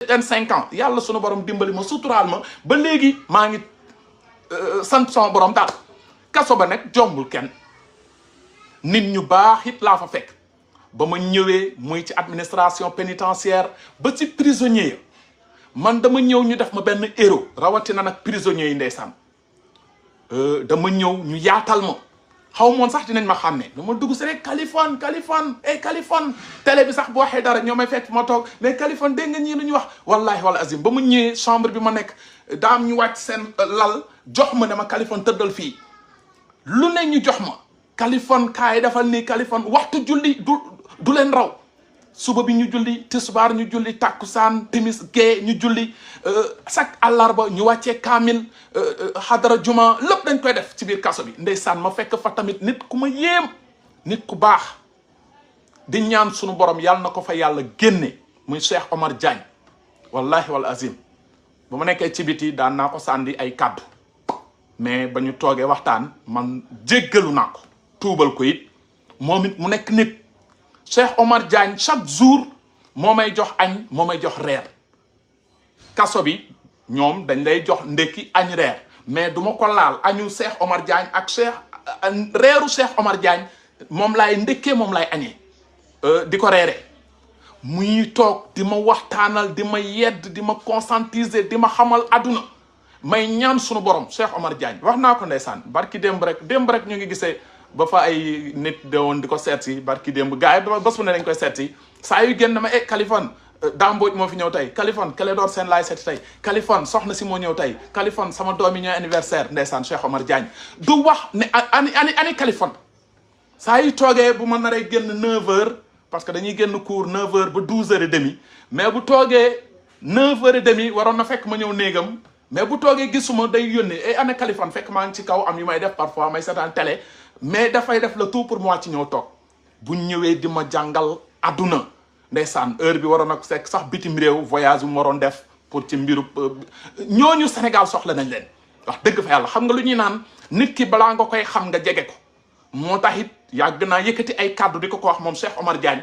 5 ans yàlla sunu borom dimbali ma suturaal ma ba léegi maa ngi sant sama borom daal. kaso ba nag jombul kenn nit ñu baax it laa fa fekk ba ma ñëwee muy ci administration pénitentiaire ba ci prisonnier man dama ñëw ñu def ma benn héros rawatina nag prisonniers yi ndeysaan dama ñëw ñu yaatal ma xaw moon sax dinañ ma xàmmee dama dugg si rek Kaliphone Kaliphone télé bi sax bu waxee dara ñoo may fekk ma toog mais Kaliphone dégg nga ñii lu ñu wax wallahi wal azim ba mu ñëwee chambre bi ma nekk daam ñu wàcc seen lal jox ma ne ma Kaliphone tëddal fii lu ne ñu jox ma Kaliphone kaay defal nii Kaliphone waxtu julli du leen raw suba bi ñu julli tisbaar ñu julli takkusaan timis gee ñu julli chaque àllarba ñu wàccee kaamil xadara juma lépp dañ koy def ci biir kaso bi ndeysaan ma fekk fa tamit nit ku ma yéem nit ku baax di ñaan sunu borom yàlla na ko fa yàlla génne muy Cheikh Omar Diagne wallahi wal azim ba ma nekkee ci biti daan naa ko sànni ay kàddu mais ba ñu toogee waxtaan man jéggalu naa ko tuubal ko it moom it mu nekk nit Cheikh Omar Diagne chaque jour moo may jox añ moo may jox reer kaso bi ñoom dañ lay jox ndekki añ reer mais du ma ko laal añu Cheikh Omar Diagne ak reeru Cheikh Omar Diagne moom laay ndekkee moom laay añee di ko reere muy toog di ma waxtaanal di ma yedd di ma conscientiser di ma xamal àdduna may ñaan sunu borom Cheikh Omar Diagne wax naa ko ndeysaan barki démb rek ñu ngi gisee ba fa ay nit de woon di ko seet si barki démb gars yi bés bu ne dañ koy seet si saa yu génn ma Kaliphone Damboj moo fi ñëw tey Kaliphone Clédor Sène laay seeti tey Kaliphone soxna si moo ñëw tey Kaliphone sama doom yi ñooy anniversaire ndeysaan Cheikh Omar Diagne du wax ne ani Kaliphone saa yu toogee bu ma naree génn 9h parce que dañuy génn cours 9h ba 12h30 mais bu toogee 9h30 waroon na fekk ma ñëw néegam mais bu toogee gisuma day yónnee ana Kaliphone fekk maa ngi ci kaw am yu may def parfois may seetaan télé mais dafay def le tout pour moi ci ñëw toog bu ñëwee di ma jàngal àdduna ndeysaan heure bi waroon a sekk sax bitim réew voyage bu mu waroon def pour ci mbiru ñooñu Sénégal soxla nañ leen wax dëgg fa yàlla xam nga lu ñuy naan nit ki balaa nga koy xam nga jege ko moo tax it yàgg naa yëkkati ay kàddu di ko wax moom Cheikh Omar Diagne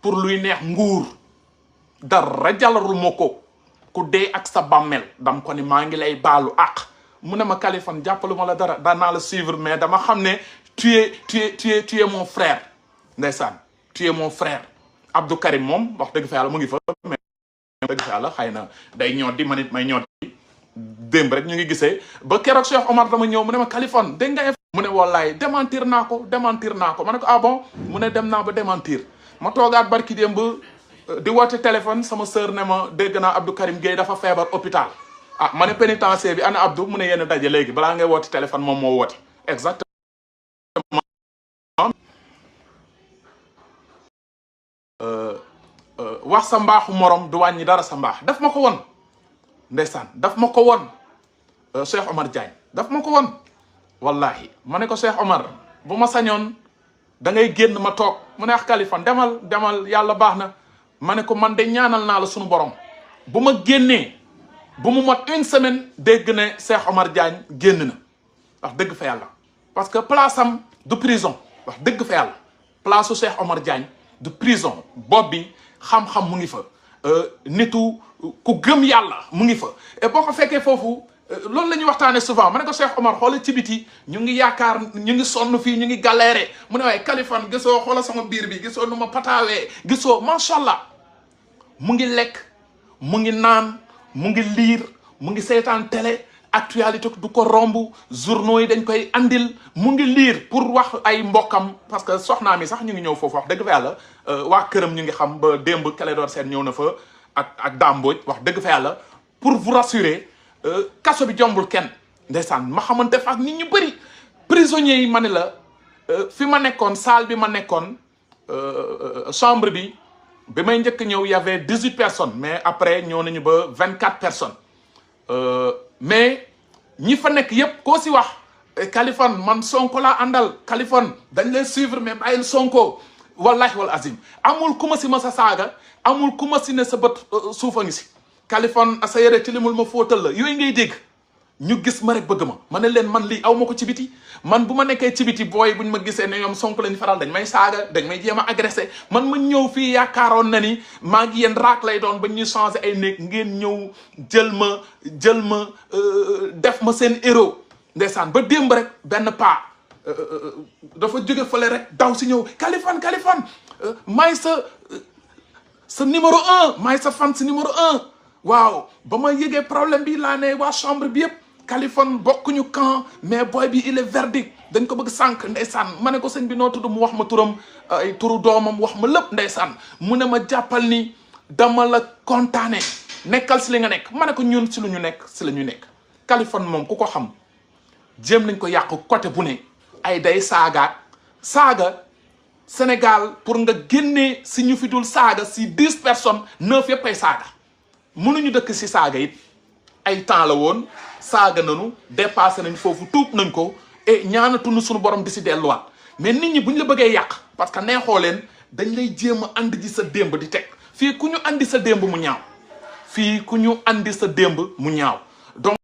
pour luy neex nguur dara jalarul moo ko ku dee ak sa bàmmeel dam ko ni maa ngi lay baalu àq mu ne ma Kaliphone jàppalu ma la dara daan naa la suivre mais dama xam ne tu es mon frère ndeysaan tu es mon frère Abdou Karim moom wax dëgg fa yàlla mu ngi fa mais dëgg fa yàlla xëy na day ñoot di man it may ñoot di démb rek ñu ngi gisee ba keroog Cheikh Omar dama ñëw mu ne ma Kaliphone dégg nga mu ne wallaay démentir naa ko ma ne ko ah bon mu ne dem naa ba démentir ma toogaat barki démb di woote téléphone sama sœur ne ma dégg naa Abdou Karim Gueye dafa feebar hôpital ah ma ne pénitencier bi ana Abdou mu ne yéen a daje léegi balaa ngay woote téléphone moom moo woote exactement wax sa mbaaxu morom du wàññi dara sa mbaax daf ma ko won ndeysaan daf ma ko won Cheikh Omar Diagne daf ma ko won wallahi ma ne ko Cheikh Omar bu ma sañoon da ngay génn ma toog mu ne wax Kaliphone demal yàlla baax na ma ne ko man de ñaanal naa la sunu borom bu ma génnee bu mu mot une semaine dégg ne Cheikh Omar Diagne génn na wax dëgg fa yàlla parce que place am du prison wax dëgg fa yàlla place su Cheikh Omar Diagne du prison bopp bi xam-xam mu ngi fa nitu ku gëm yàlla mu ngi fa et boo ko fekkee foofu loolu la ñuy waxtaanee souvent ma ne ko Cheikh Omar xoolal ci biti ñu ngi yaakaar ñu ngi sonn fii ñu ngi galéré mu ne waaye Kaliphone gisoo xoolal sama biir bi gisoo nu ma pataawee gisoo macha allah mu ngi lekk mu ngi naan mu ngi liir mu ngi seetaan télé actualité du ko romb journaux yi dañ koy andil mu ngi liir pour wax ay mbokkam parce que soxnaa mi sax ñu ngi ñëw foofu wax dëgg fa yàlla waa këram ñu ngi xam ba démb Clédor Sène ñëw na fa ak Damboj wax dëgg fa yàlla pour vous rassurer kaso bi jombul kenn ndeysaan ma xamante fa ak nit ñu bëri prisonniers yi ma ne la fi ma nekkoon salle bi ma nekkoon chambre bi may njëkk ñëw y avait 18 personnes mais après ñëw nañu ba 24 personnes mais ñi fa nekk yépp koo si wax Kaliphone man Sonko laa àndal Kaliphone dañ lay suivre mais bàyyil Sonko wallahi wal azim amul ku ma si ma sa saaga amul ku ma si ne sa bët suufa ngi si Kaliphone sa yére ci limul ma fóotal la yooyu ngay dégg ñu gis ma rek bëgg ma ne leen man lii aw ma ko ci biti man bu ma nekkee ci biti booy buñ ma gisee ne ñoom Sonko lañ faral dañ may saaga dañ may jéem a agressé man ma ñëw fii yaakaaroon na ni maa ngi yéen raak lay doon ba ñuy changé ay néeg ngeen ñëw jël ma def ma seen héros ndeysaan ba démb rek benn paa dafa jóge fële rek daw si ñëw Kaliphone may sa numéro 1 may sa fan si numéro 1 waaw ba ma yëgee problème bi laa ne waa chambre bi yëpp Kaliphone bokkuñu camp mais boy bi il est verdict dañ ko bëgg sànq ndeysaan ma ne ko sëñ bi noo tudd mu wax ma turam ay turu doomam wax ma lépp ndeysaan mu ne ma jàppal ni dama la kontaane nekkal si li nga nekk ma ne ko ñun si lu ñu nekk si la ñu nekk Kaliphone moom ku ko xam jéem nañ ko yàq côté bu ne ay day saaga Sénégal pour nga génnee si ñu fi dul saaga si 10 personnes 9 yëpp ay saaga mënuñu dëkk si saaga it ay temps la woon saaga nañu dépassé nañ foofu tuub nañ ko et ñaanatuñu suñu borom di si delluwaat mais nit ñi buñ la bëggee yàq parce que neexoo leen dañ lay jéem a andi ji sa démb di teg fii ku ñu andi sa démb mu ñaaw fii ku ñu andi sa démb mu ñaaw donc